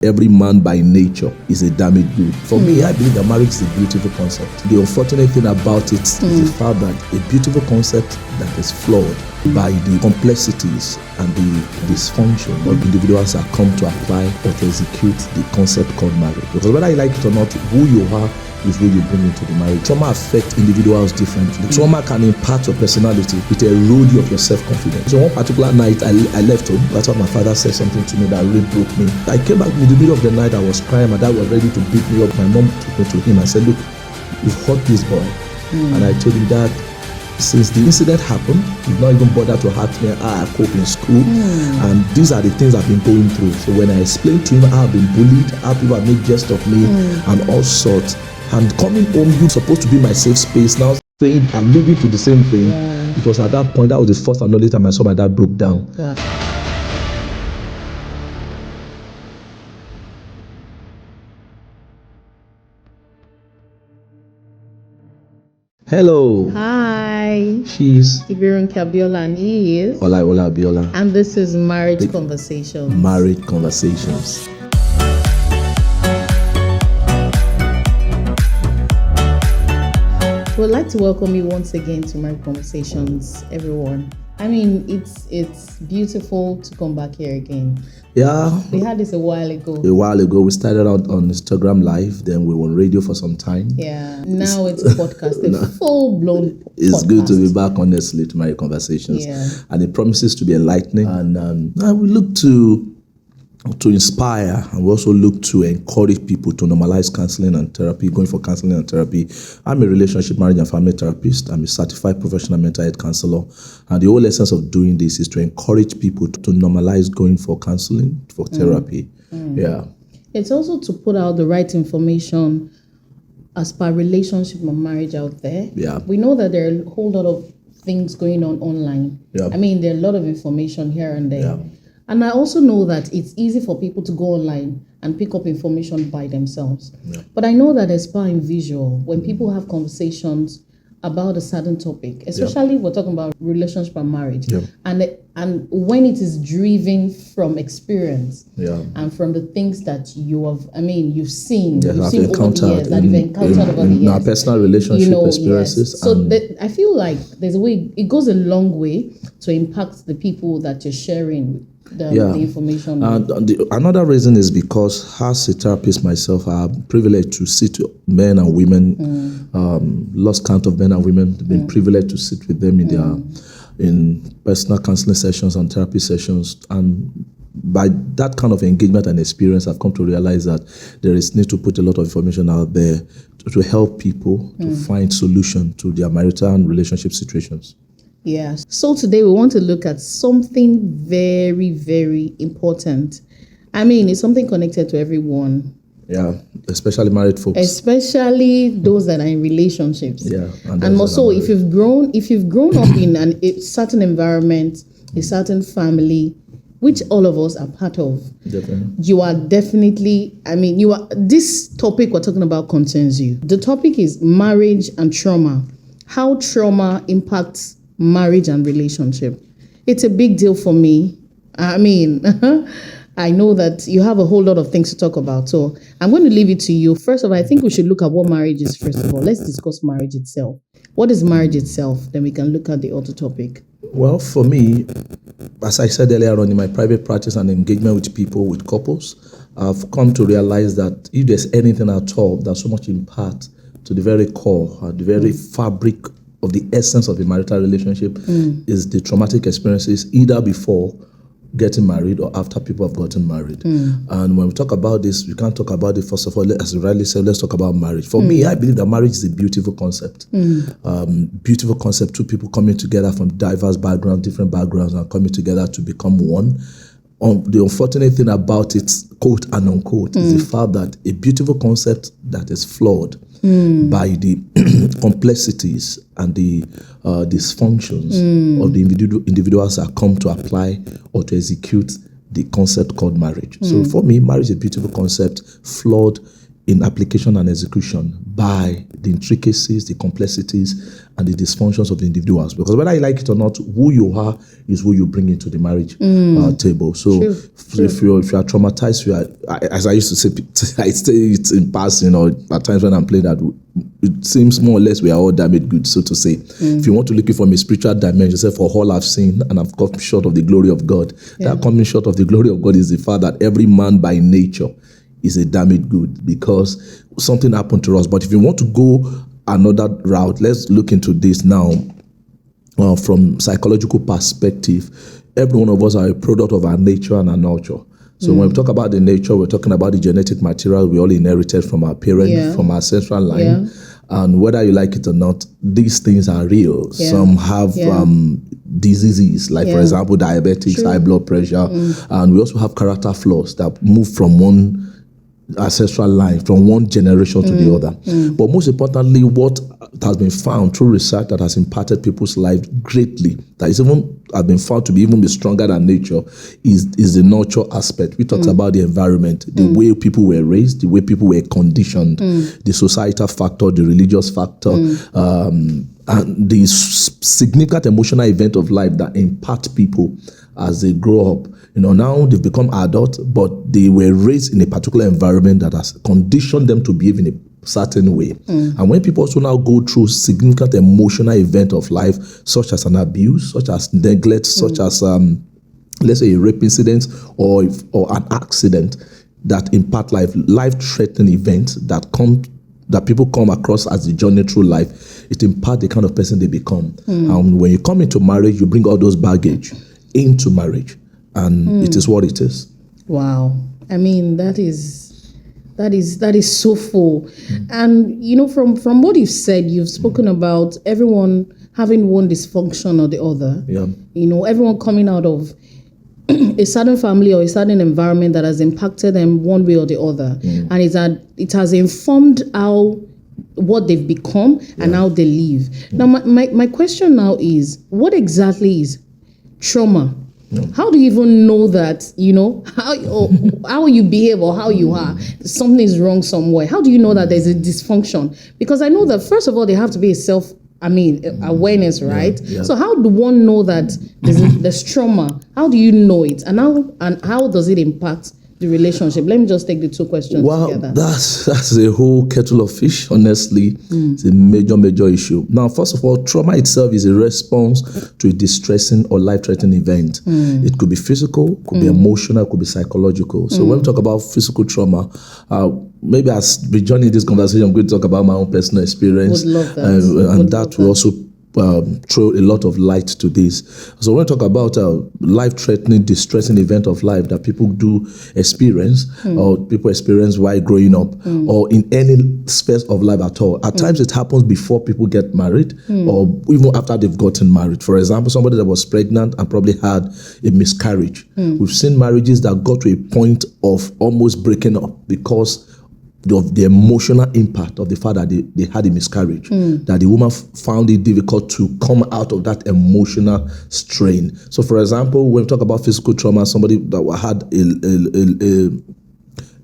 Every man by nature is a damaged good. For me, I believe that marriage is a beautiful concept. The unfortunate thing about it is the fact that a beautiful concept that is flawed by the complexities and the dysfunction of individuals that come to apply or to execute the concept called marriage. Because whether you like it or not, who you are is who you bring into the marriage. Trauma affects individuals differently. Trauma can impact your personality. It erodes you of your self-confidence. So one particular night, I left home. That's why my father said something to me that really broke me. I came back in the middle of the night. I was crying. My dad was ready to beat me up. My mom took me to him and said, look, you've hurt this boy. And I told him that since the incident happened, you've not even bothered to hurt me how I cope in school. And these are the things I've been going through. So when I explained to him how I've been bullied, how people have made jest of me and all sorts, and coming home, you're supposed to be my safe space. Now saying I'm leaving to the same thing. It was at that point, that was the first and only time I saw my dad broke down. Hello. Hi. She's Ibirunke Abiola and he is Ola Abiola. And this is Marriage Conversations. Marriage Conversations. We'd like to welcome you once again to Marriage Conversations, everyone. I mean, it's beautiful to come back here again. Yeah. We had this a while ago. We started out on Instagram Live, then we were on radio for some time. Yeah. Now it's a podcast, a full-blown podcast. It's good to be back, honestly, to Marriage Conversations. Yeah. And it promises to be enlightening. And we look to inspire, and we also look to encourage people to normalize counseling and therapy, going for counseling and therapy. I'm a relationship, marriage and family therapist. I'm a certified professional mental health counselor. And the whole essence of doing this is to encourage people to normalize going for counseling, for therapy. Yeah. It's also to put out the right information as per relationship and marriage out there. Yeah. We know that there are a whole lot of things going on online. Yeah. I mean, there are a lot of information here and there. Yeah. And I also know that it's easy for people to go online and pick up information by themselves. Yeah. But I know that as per in visual, when people have conversations about a certain topic, especially we're talking about relationship and marriage, and when it is driven from experience and from the things that you've seen over the years, that you've encountered over the years. Our personal relationship experiences. Yes. So I feel like there's a way, it goes a long way to impact the people that you're sharing the information. Another reason is because as a therapist myself, I'm privileged to sit with men and women, lost count of men and women, been privileged to sit with them in personal counseling sessions and therapy sessions. And by that kind of engagement and experience, I've come to realize that there is need to put a lot of information out there to help people to find solution to their marital and relationship situations. Yeah. So today we want to look at something very, very important. I mean, it's something connected to everyone. Yeah, especially married folks. Especially those that are in relationships. Yeah. And also if you've grown up in a certain environment, a certain family, which all of us are part of. Definitely. You are definitely, this topic we're talking about concerns you. The topic is marriage and trauma. How trauma impacts marriage and relationship. It's a big deal for me. I mean, I know that you have a whole lot of things to talk about. So I'm going to leave it to you. First of all, I think we should look at what marriage is first of all. Let's discuss marriage itself. What is marriage itself? Then we can look at the other topic. Well, for me, as I said earlier on in my private practice and engagement with people, with couples, I've come to realize that if there's anything at all that so much impact to the very core, the very fabric of the essence of a marital relationship is the traumatic experiences either before getting married or after people have gotten married. And when we talk about this, we can't talk about it, first of all, as you rightly said, let's talk about marriage. For me, I believe that marriage is a beautiful concept. Beautiful concept, two people coming together from diverse backgrounds, different backgrounds, and coming together to become one. The unfortunate thing about it, quote and unquote, is the fact that a beautiful concept that is flawed by the complexities and the dysfunctions of the individuals that come to apply or to execute the concept called marriage. So for me, marriage is a beautiful concept, flawed in application and execution by the intricacies, the complexities, and the dysfunctions of the individuals. Because whether you like it or not, who you are is who you bring into the marriage table. So if you are traumatized, as I used to say, I say it in passing, at times when I'm playing that, it seems more or less we are all damaged goods, so to say. If you want to look it from a spiritual dimension, say, for all I've seen and I've come short of the glory of God. That coming short of the glory of God is the fact that every man by nature is a damaged good because something happened to us. But if you want to go another route, let's look into this now from psychological perspective. Every one of us are a product of our nature and our nurture. So when we talk about the nature, we're talking about the genetic material we all inherited from our parents, from our ancestral line. And whether you like it or not, these things are real. Some have diseases, like for example, diabetics, high blood pressure. And we also have character flaws that move from one ancestral line, from one generation to the other. But most importantly, what has been found through research that has impacted people's lives greatly, that is even has been found to be even be stronger than nature, is the nurture aspect. We talked about the environment, the way people were raised, the way people were conditioned, the societal factor, the religious factor, and the significant emotional event of life that impact people as they grow up. Now they've become adults, but they were raised in a particular environment that has conditioned them to behave in a certain way. And when people also now go through significant emotional event of life, such as an abuse, such as neglect, such as, let's say, a rape incident or an accident that impact life-threatening events that people come across as the journey through life, it impacts the kind of person they become. And when you come into marriage, you bring all those baggage into marriage. And it is what it is. Wow. I mean, that is so full. And from what you've said, you've spoken about everyone having one dysfunction or the other. Everyone coming out of a certain family or a certain environment that has impacted them one way or the other. And it has informed what they've become and how they live. Now my question now is, what exactly is trauma? How do you even know that, how you behave or how you are, something is wrong somewhere? How do you know that there's a dysfunction? Because I know that, first of all, there have to be awareness, right? So how do one know that there's trauma? How do you know it? And how does it impact the relationship? Let me just take the two questions together. That's a whole kettle of fish, honestly. It's a major issue. Now, first of all, trauma itself is a response to a distressing or life-threatening event. It could be physical, could be emotional, could be psychological. So when we talk about physical trauma, maybe as we join in this conversation, I'm going to talk about my own personal experience. Would love that. And that will also throw a lot of light to this. So when we talk about life-threatening, distressing event of life that people do experience, or people experience while growing up, or in any space of life at all. At times it happens before people get married, or even after they've gotten married. For example, somebody that was pregnant and probably had a miscarriage. We've seen marriages that got to a point of almost breaking up because of the emotional impact of the fact that they had a miscarriage, that the woman found it difficult to come out of that emotional strain. So, for example, when we talk about physical trauma, somebody that had a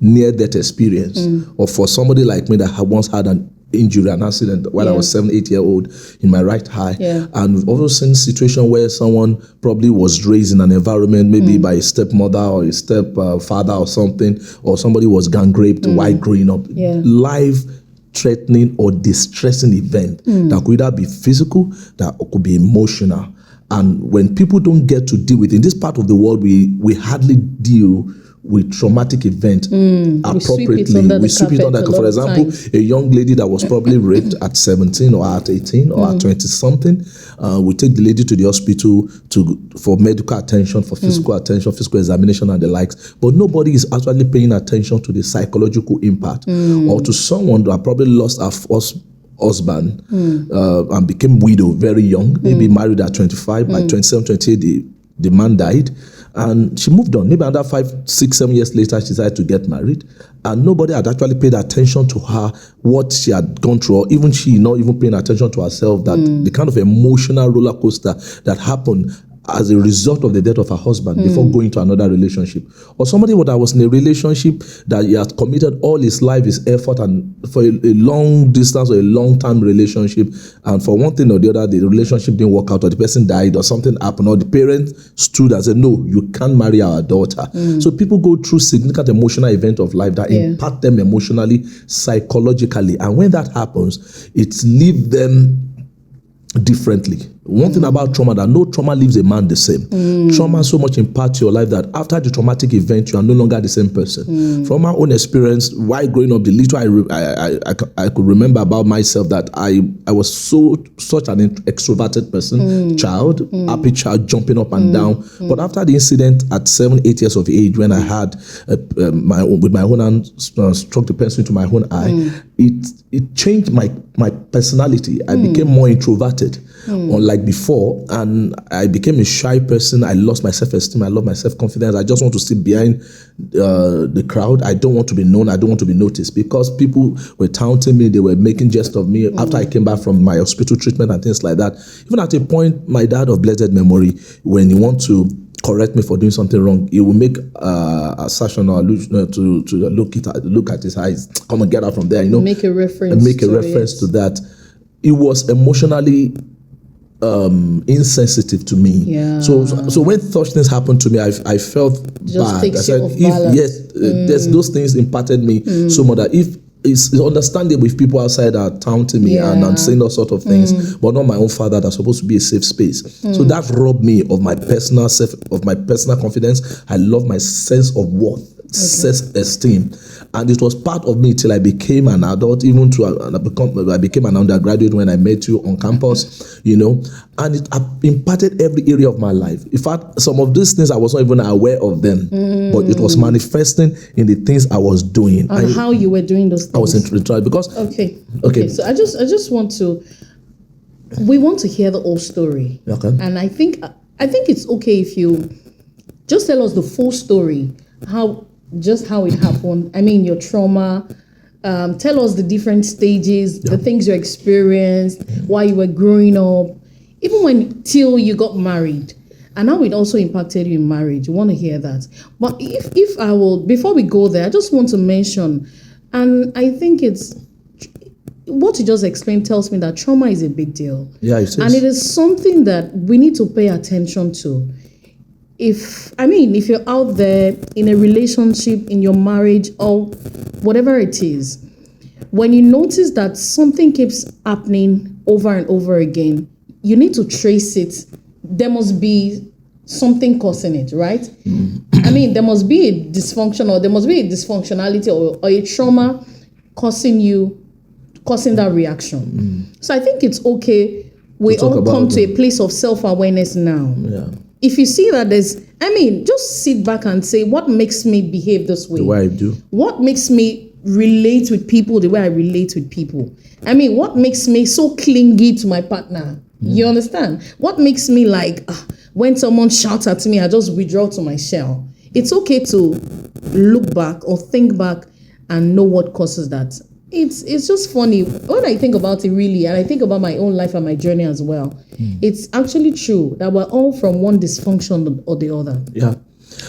near-death experience, or for somebody like me that once had an injury, an accident while I was 7-8 years old in my right eye. And we've also seen situations where someone probably was raised in an environment, maybe by a stepmother or a stepfather or something, or somebody was gang raped while growing up. Life-threatening or distressing event that could either be physical, that could be emotional. And when people don't get to deal with it, in this part of the world, we hardly deal with traumatic event appropriately. We sweep it under. For example, a young lady that was probably raped at 17 or at 18 or at 20 something, we take the lady to the hospital for medical attention, for physical attention, physical examination and the likes. But nobody is actually paying attention to the psychological impact, or to someone that probably lost her husband and became widow very young, maybe married at 25, by 27, 28, the man died. And she moved on. Maybe another 5, 6, 7 years later, she decided to get married. And nobody had actually paid attention to her, what she had gone through, or even she not even paying attention to herself, that the kind of emotional roller coaster that happened as a result of the death of her husband before going to another relationship. Or somebody that was in a relationship that he has committed all his life, his effort, and for a long distance or a long-term relationship, and for one thing or the other, the relationship didn't work out, or the person died, or something happened, or the parents stood and said, no, you can't marry our daughter. So people go through significant emotional event of life that impact them emotionally, psychologically. And when that happens, it leaves them differently. One thing about trauma, that no trauma leaves a man the same. Trauma so much impacts your life that after the traumatic event, you are no longer the same person. From my own experience, while growing up, the little I could remember about myself, that I was such an extroverted person, child, happy child, jumping up and down. But after the incident at 7-8 years of age, when I had with my own hand struck the pencil into my own eye, it changed my personality. I became more introverted, unlike before, and I became a shy person. I lost my self-esteem. I lost my self-confidence. I just want to sit behind the crowd. I don't want to be known. I don't want to be noticed, because people were taunting me. They were making jest of me after I came back from my hospital treatment and things like that. Even at a point, my dad of blessed memory, when he wants to correct me for doing something wrong, he will make assertion or allusion to look at his eyes. Come and get out from there, Make a reference. To that. It was emotionally insensitive to me. Yeah. So when such things happened to me, I felt bad. I said, there's those things impacted me so much that if it's understandable if people outside are taunting me and saying all sorts of things, but not my own father that's supposed to be a safe space. So that robbed me of my personal confidence. I love my sense of worth, self-esteem, and it was part of me till I became an adult, even I became an undergraduate when I met you on campus, and it impacted every area of my life. In fact, some of these things I was not even aware of them, but it was manifesting in the things I was doing. And how you were doing those things. I was interested because okay. So I just want to. We want to hear the whole story, and I think it's okay if you just tell us the full story, how it happened. I mean, your trauma. Tell us the different stages, the things you experienced, why you were growing up, even till you got married, and how it also impacted you in marriage. You want to hear that. But if I will, before we go there, I just want to mention, and I think it's what you just explained tells me that trauma is a big deal. Yeah, it is. And it is something that we need to pay attention to. If you're out there in a relationship, in your marriage, or whatever it is, when you notice that something keeps happening over and over again, you need to trace it. There must be something causing it, right? There must be a dysfunction, or there must be a dysfunctionality or a trauma causing that reaction. So I think it's okay. We all come to a place of self-awareness now. Yeah. If you see that just sit back and say, what makes me behave this way? The way I do. What makes me relate with people the way I relate with people? What makes me so clingy to my partner? You understand? What makes me when someone shouts at me, I just withdraw to my shell? It's okay to look back or think back and know what causes that. It's just funny when I think about it, really, and I think about my own life and my journey as well. It's actually true that we're all from one dysfunction or the other. Yeah.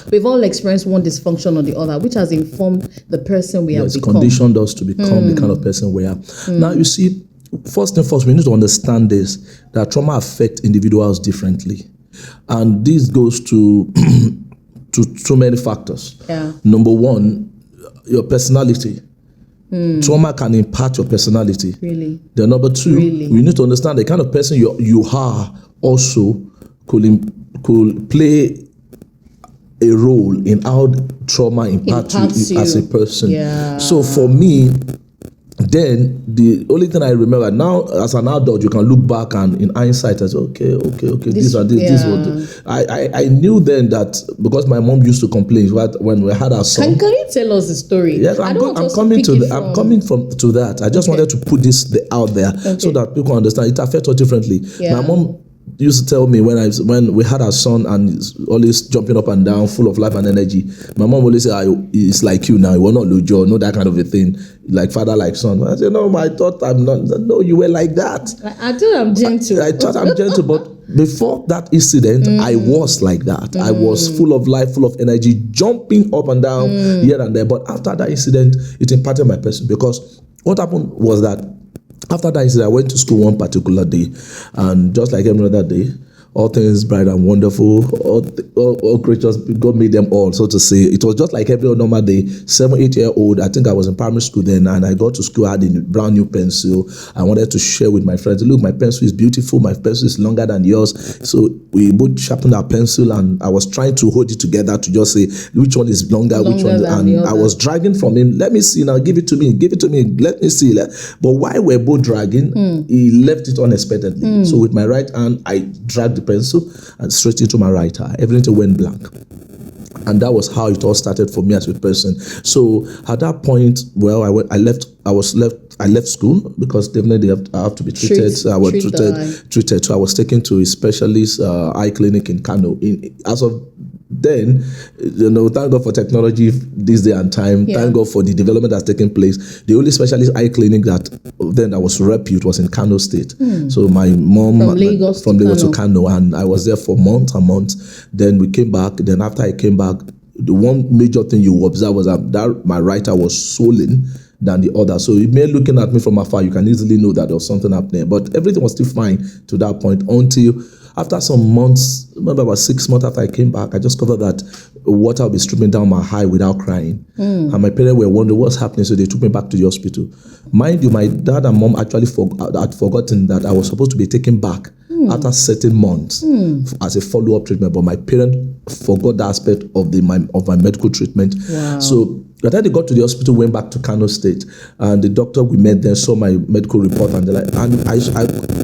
We've all experienced one dysfunction or the other, which has informed the person we have become. It's conditioned us to become the kind of person we are. Now, you see, first and foremost, we need to understand this, that trauma affects individuals differently. And this goes to so many factors. Yeah. Number one, your personality. Trauma can impact your personality. Really? Then number two, we need to understand the kind of person you are also could play a role in how trauma impacts you as a person. Yeah. So for me, then the only thing I remember now, as an adult, you can look back and in hindsight and say, okay, this was. I knew then that because my mom used to complain when we had our son. Can you tell us the story? Yes, I'm coming to that. I just wanted to put this out there so that people understand it affects us differently. Yeah. My mom used to tell me when we had our son and he's always jumping up and down, full of life and energy. My mom always say, "It's like you now. You were not Lojo, no that kind of a thing, like father, like son." I said, "No, I thought I'm not. No, you were like that. I thought I'm gentle. I thought I'm gentle, but." Before that incident, I was like that. I was full of life, full of energy, jumping up and down here and there. But after that incident, it impacted my person, because what happened was that after that incident, I went to school one particular day, and just like every other day, all things bright and wonderful, all creatures, God made them all, so to say. It was just like every normal day. 7, 8-year-old, I think I was in primary school then, and I got to school, I had a brand new pencil. I wanted to share with my friends. Look, my pencil is beautiful, my pencil is longer than yours. So we both sharpened our pencil, and I was trying to hold it together to just say which one is longer which one. And I was dragging from him. Let me see now, give it to me, let me see. But while we're both dragging, he left it unexpectedly. So with my right hand, I dragged the pencil and straight into my right eye. Everything went blank. And that was how it all started for me as a person. So at that point, well, I left school because definitely I have to be treated. So I was treated. So I was taken to a specialist eye clinic in Kano. As of then, thank God for technology this day and time. Thank God for the development that's taken place. The only specialist eye clinic that was repute was in Kano State. So my mom from Lagos to Kano, and I was there for months and months. Then we came back. Then after I came back, the one major thing you observe was that my right eye was swollen than the other. So it may looking at me from afar, you can easily know that there was something happening. But everything was still fine to that point until after some months, maybe about 6 months after I came back, I discovered that water would be streaming down my eye without crying. And my parents were wondering what's happening, so they took me back to the hospital. Mind you, my dad and mom actually had forgotten that I was supposed to be taken back after certain months as a follow-up treatment, but my parents forgot that aspect of my medical treatment. Wow. So by the time they got to the hospital, went back to Kano State, and the doctor we met there saw my medical report, and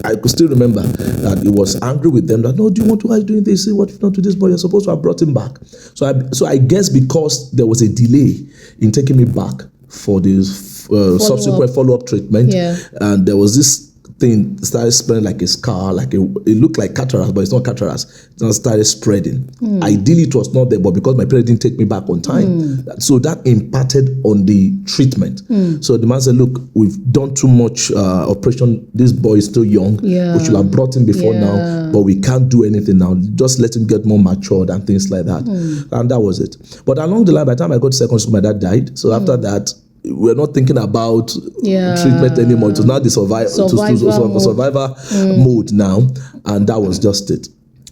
I could still remember that he was angry with them that, no, do you want to, why are you doing this? What you've done to this boy? You're supposed to have brought him back. So I guess because there was a delay in taking me back for this subsequent follow-up treatment, and there was this thing started spreading like a scar, it looked like cataracts, but it's not cataracts. It started spreading. Ideally, it was not there, but because my parents didn't take me back on time, so that impacted on the treatment. So the man said, look, we've done too much operation. This boy is still young. We should have brought him before now, but we can't do anything now. Just let him get more matured and things like that. And that was it. But along the line, by the time I got to secondary school, my dad died. So after that, we're not thinking about treatment anymore. It was now the survivor mode now, and that was just it.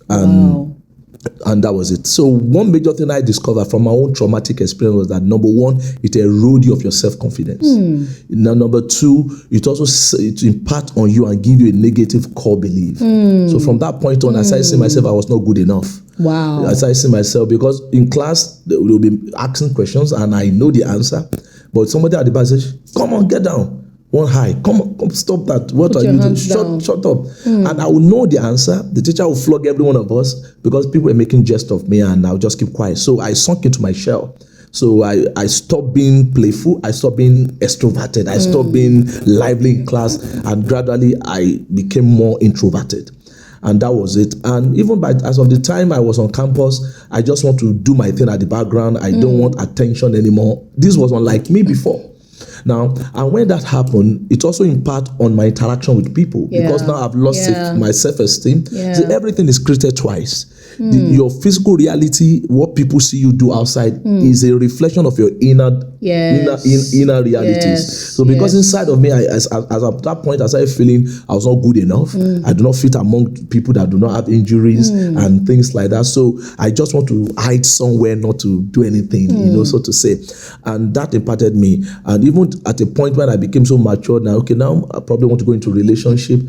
And that was it. So one major thing I discovered from my own traumatic experience was that, number one, it erodes you of your self-confidence. Now, number two, it also impacts on you and give you a negative core belief. So from that point on, I started seeing myself, I was not good enough. Wow. I started seeing myself, because in class, they will be asking questions and I know the answer. But somebody at the back says, come on, get down. One high. Come on, stop that. What are you doing? Shut up. And I will know the answer. The teacher will flog every one of us because people were making jest of me, and I'll just keep quiet. So I sunk into my shell. So I stopped being playful. I stopped being extroverted. I stopped being lively in class. And gradually, I became more introverted. And that was it. And even as of the time I was on campus, I just want to do my thing at the background. I don't want attention anymore. This was unlike me before. Now, and when that happened, it also impacted on my interaction with people, because now I've lost my self-esteem. So everything is created twice. Your physical reality, what people see you do outside, is a reflection of your inner realities. So because inside of me, as at that point, I started feeling I was not good enough. I do not fit among people that do not have injuries and things like that. So I just want to hide somewhere, not to do anything, so to say. And that impacted me. And even at a point when I became so mature, now I probably want to go into a relationship.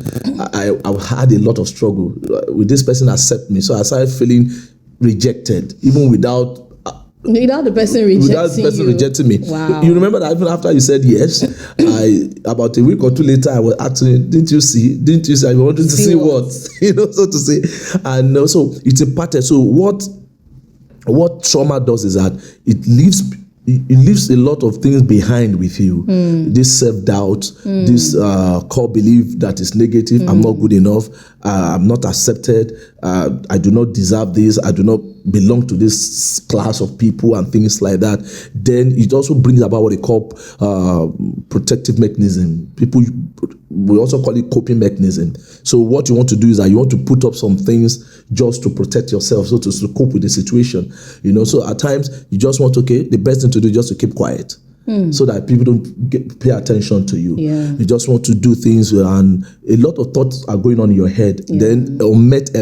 I've had a lot of struggle. Will this person accept me? So I started feeling rejected, even without the person rejecting me. Wow. You remember that even after you said yes, about a week or two later, I was asking you, didn't you see? I wanted to see what? So to say. And so it's impacted. So what trauma does is that it leaves it leaves a lot of things behind with you. This self-doubt, this core belief that is negative. I'm not good enough. I'm not accepted. I do not deserve this. I do not belong to this class of people and things like that. Then it also brings about what they call protective mechanism. We also call it coping mechanism. So what you want to do is that you want to put up some things just to protect yourself, so to cope with the situation. So at times you just want, the best thing to do is just to keep quiet. So that people don't pay attention to you. Yeah. You just want to do things, and a lot of thoughts are going on in your head. Then unmet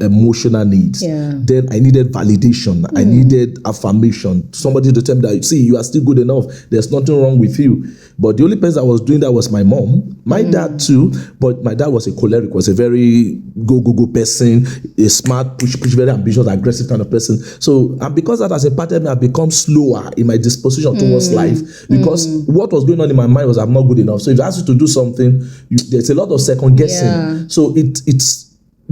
emotional needs. Then I needed validation. I needed affirmation. Somebody to tell me that, see, you are still good enough. There's nothing wrong with you. But the only person that was doing that was my mom. My dad too, but my dad was a choleric, was a very go person, a smart, push, very ambitious, aggressive kind of person. So, and because that has impacted me, I've become slower in my disposition towards life, because what was going on in my mind was I'm not good enough. So if I ask you to do something, there's a lot of second guessing. Yeah. So it's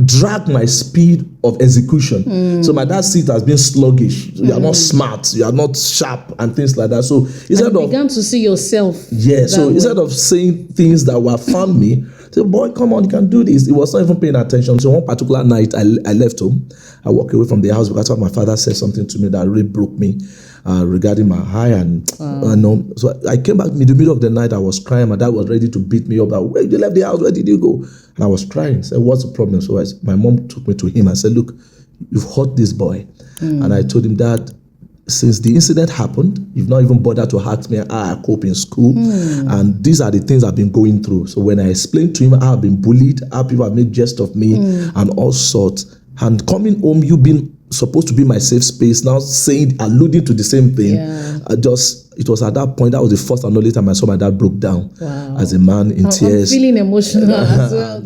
dragged my speed of execution. So my dad sees it as being sluggish. You are not smart, you are not sharp, and things like that. So instead and you began to see yourself. So instead of saying things that will affirm me, say, boy, come on, you can do this. It was not even paying attention. So one particular night, I left home. I walked away from the house because my father said something to me that really broke me regarding my eye. And so I came back in the middle of the night. I was crying. My dad was ready to beat me up. Where you left the house? Where did you go? And I was crying. I said, what's the problem? So my mom took me to him and said, look, you've hurt this boy. And I told him, Dad, since the incident happened, you've not even bothered to ask me how I cope in school. And these are the things I've been going through. So when I explained to him how I've been bullied, how people have made jest of me and all sorts, and coming home, you've been supposed to be my safe space, now alluding to the same thing. It was at that point, that was the first and only time I saw my dad broke down as a man in tears. I'm feeling emotional as well.